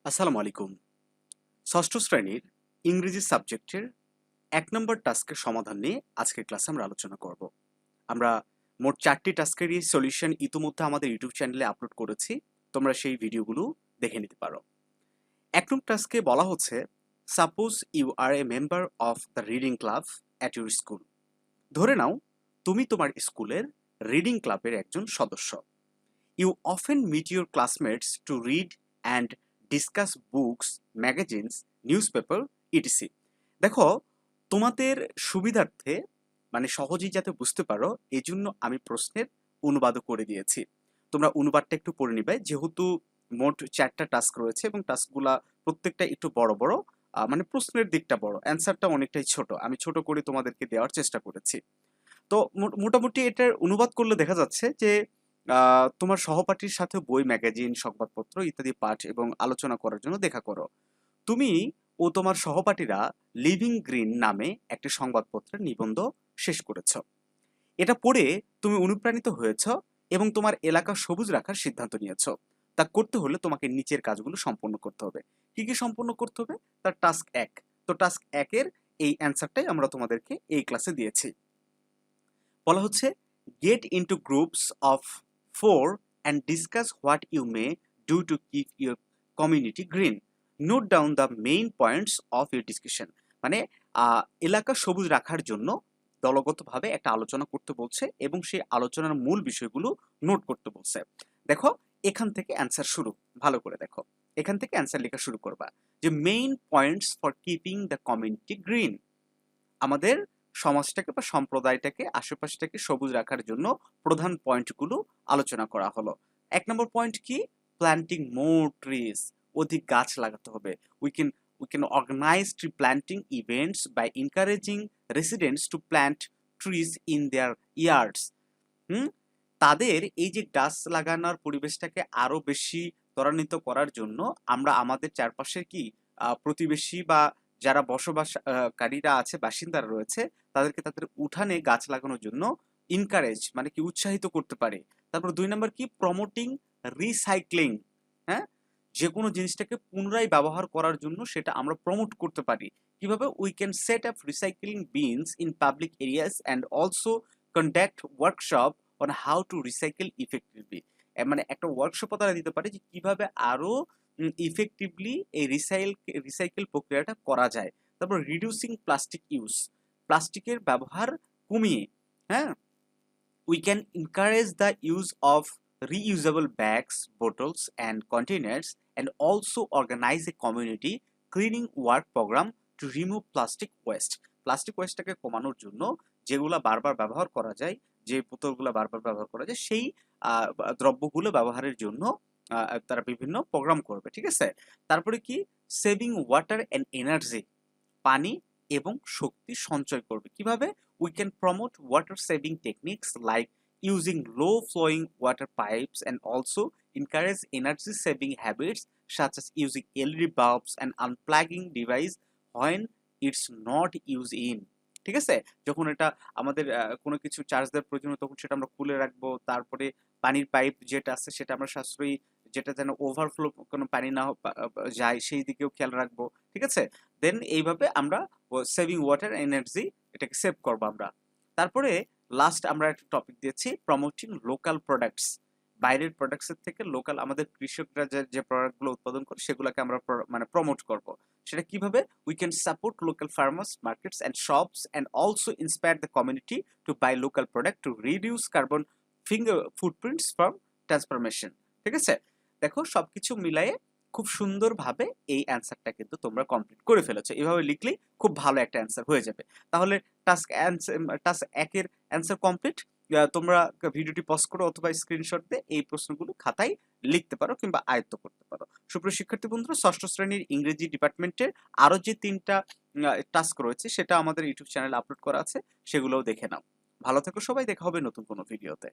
আসসালামু আলাইকুম। ষষ্ঠ শ্রেণীর ইংরেজি সাবজেক্টের ১ নম্বর টাস্কের সমাধান নিয়ে আজকের ক্লাসে আমরা আলোচনা করব। আমরা মোট ৪ টি টাস্কেরই সলিউশন ইতিমধ্যে আমাদের ইউটিউব চ্যানেলে আপলোড করেছি। তোমরা সেই ভিডিওগুলো দেখে নিতে পারো। ১ নং টাস্কে বলা হচ্ছে, suppose you are a member of the reading club at your school. ধরে নাও তুমি তোমার স্কুলের রিডিং ক্লাবের একজন সদস্য। You often meet your classmates to read and discuss books, magazines, newspaper, etc. দেখো, তোমাদের সুবিধার্থে মানে সহজেই যাতে বুঝতে পারো এজন্য আমি প্রশ্নের অনুবাদও করে দিয়েছি। তোমরা অনুবাদটা একটু পড়ে নিবে, যেহেতু মোট ৪টা টাস্ক রয়েছে এবং টাস্কগুলা প্রত্যেকটা একটু বড় বড়, মানে প্রশ্নের দিকটা বড়, অ্যান্সারটা অনেকটাই ছোট। আমি ছোট করে তোমাদেরকে দেওয়ার চেষ্টা করেছি। তো মোটামুটি এটার অনুবাদ করলে দেখা যাচ্ছে যে তোমার সহপাঠীর সাথে বই, ম্যাগাজিন, সংবাদপত্র ইত্যাদি পাঠ এবং আলোচনা করার জন্য দেখা করো। তুমি ও তোমার সহপাঠীরা লিভিং গ্রিন নামে একটি সংবাদপত্রের নিবন্ধ শেষ করেছ। এটা পড়ে তুমি অনুপ্রাণিত হয়েছ এবং তোমার এলাকা সবুজ রাখার সিদ্ধান্ত নিয়েছ। তা করতে হলে তোমাকে নিচের কাজগুলো সম্পন্ন করতে হবে। কি কি সম্পন্ন করতে হবে? তার টাস্ক ১। তো টাস্ক ১ এর এই অ্যান্সারটাই আমরা তোমাদেরকে এই ক্লাসে দিয়েছি। বলা হচ্ছে, get into groups of 4 and discuss what you may do to keep your community green. Note down the main points of your discussion. মানে এলাকা সবুজ রাখার জন্য দলগতভাবে একটা আলোচনা করতে বলছে এবং সেই আলোচনার মূল বিষয়গুলো নোট করতে বলছে। দেখো, এখান থেকে অ্যান্সার শুরু। ভালো করে দেখো, এখান থেকে অ্যান্সার লেখা শুরু করবা যে main points for keeping the community green. আমাদের সমাজটাকে বা সম্প্রদায়টাকে, আশেপাশটাকে সবুজ রাখার জন্য প্রধান পয়েন্টগুলো আলোচনা করা হলো। ১ নম্বর পয়েন্ট কি? Planting more trees. অধিক গাছ লাগাতে হবে। We can organize tree planting events by encouraging residents to plant trees in their yards. Hmm? তাদের এই যে গাছ লাগানোর পরিবেশটাকে আরো বেশি ত্বরান্বিত করার জন্য আমরা আমাদের চারপাশের কি প্রতিবেশী বা যারা বসবাস কারীরা আছে, বাসিন্দারা রয়েছে, তাদেরকে তাদের উঠানে গাছ লাগানোর জন্য এনকারেজ মানে কি উৎসাহিত করতে পারে। তারপর ২ নাম্বার কি? Promoting recycling. হ্যাঁ? যেকোনো জিনিসটাকে পুনরায় ব্যবহার করার জন্য সেটা আমরা প্রমোট করতে পারি। কিভাবে? We can set up recycling beans in public areas and also conduct workshop on how to recycle effectively. মানে একটা ওয়ার্কশপও তারা দিতে পারে যে কিভাবে আরো ইফেক্টিভলি এই রিসাইকেল প্রক্রিয়াটা করা যায়। তারপর রিডিউসিং প্লাস্টিক ইউজ, প্লাস্টিকের ব্যবহার কমিয়ে, হ্যাঁ, we can encourage the use of reusable bags, bottles, and containers, and also organize a community cleaning work program to remove plastic waste. Plastic ওয়েস্টটাকে কমানোর জন্য যেগুলা বারবার ব্যবহার করা যায়, যে বোতলগুলো বারবার ব্যবহার করা যায়, সেই দ্রব্যগুলো ব্যবহারের জন্য তারা বিভিন্ন প্রোগ্রাম করবে। ঠিক আছে? তারপরে কি? সেভিং ওয়াটার অ্যান্ড এনার্জি, পানি এবং শক্তি সঞ্চয় করবে। কিভাবে? We can promote water saving techniques like using low flowing water pipes and also encourage energy saving habits such as using LED bulbs and unplugging device when it's not used in. ঠিক আছে? যখন এটা আমাদের কোনো কিছু charge দেওয়ার প্রয়োজন হয় তখন সেটা আমরা খুলে রাখবো। তারপরে পানির পাইপ যেটা আছে সেটা আমরা সাশ্রয়ী, যেটা যেন ওভারফ্লো কোনো পানি না যায় সেই দিকেও খেয়াল রাখবো। ঠিক আছে? দেন এইভাবে আমরা সেভিং ওয়াটার এনার্জি এটাকে সেভ করবো আমরা। তারপরে লাস্ট আমরা একটা টপিক দিয়েছি, প্রমোটিং লোকাল প্রোডাক্টস। বাইরের প্রোডাক্টসের থেকে লোকাল আমাদের কৃষকরা যে প্রোডাক্টগুলো উৎপাদন করে সেগুলোকে আমরা মানে প্রমোট করব। সেটা কিভাবে? We can support local farmers markets and shops and also inspire the community to buy local product to reduce carbon finger footprints from transformation. ঠিক আছে? দেখো, সবকিছু মিলায়ে খুব সুন্দরভাবে এই অ্যান্সারটা কিন্তু তোমরা কমপ্লিট করে ফেলেছো। এভাবে লিখলেই খুব ভালো একটা অ্যান্সার হয়ে যাবে। তাহলে টাস্ক ১ এর অ্যান্সার কমপ্লিট। তোমরা ভিডিওটি পজ করো অথবা স্ক্রিনশট দিয়ে এই প্রশ্নগুলো খাতায় লিখতে পারো কিংবা আয়ত্ত করতে পারো। সুপ্রিয় শিক্ষার্থী বন্ধুরা, ষষ্ঠ শ্রেণীর ইংরেজি ডিপার্টমেন্টের আরো যে ৩টা টাস্ক রয়েছে সেটা আমাদের ইউটিউব চ্যানেলে আপলোড করা আছে, সেগুলোও দেখে নাও। ভালো থেকো সবাই, দেখা হবে নতুন কোনো ভিডিওতে।